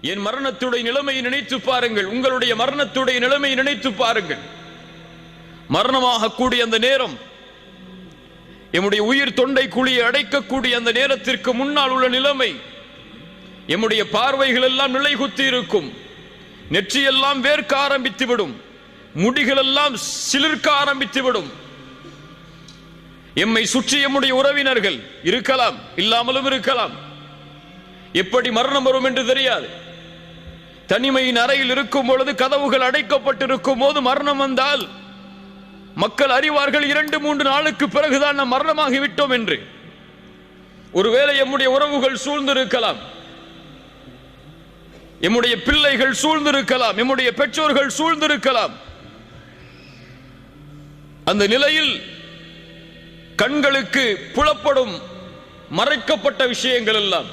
என் மரணத்துடைய நிலைமையை நினைத்து பாருங்கள், உங்களுடைய மரணத்துடைய நிலைமையை நினைத்து பாருங்கள். மரணமாக கூடிய அந்த நேரம், எம்முடைய உயிர் தொண்டை குழியை அடைக்கக்கூடிய அந்த நேரத்திற்கு முன்னால் உள்ள நிலைமை, எம்முடைய பார்வைகள் எல்லாம் நிலைகுத்தி இருக்கும், நெற்றியெல்லாம் வேர்க்க ஆரம்பித்துவிடும், முடிகள் எல்லாம் சிலிர்க்க ஆரம்பித்துவிடும். எம்மை சுற்றி எம்முடைய உறவினர்கள் இருக்கலாம், இல்லாமலும் இருக்கலாம். எப்படி மரணம் வரும் என்று தெரியாது. தனிமையின் அறையில் இருக்கும் பொழுது, கதவுகள் அடைக்கப்பட்டிருக்கும் போது மரணம் வந்தால் மக்கள் அறிவார்கள் 2-3 நாளுக்கு பிறகுதான் நாம் மரணமாகிவிட்டோம் என்று. ஒருவேளை எம்முடைய உறவுகள் சூழ்ந்திருக்கலாம், எம்முடைய பிள்ளைகள் சூழ்ந்திருக்கலாம், எம்முடைய பெற்றோர்கள் சூழ்ந்திருக்கலாம். அந்த நிலையில் கண்களுக்கு புலப்படும் மறைக்கப்பட்ட விஷயங்கள் எல்லாம்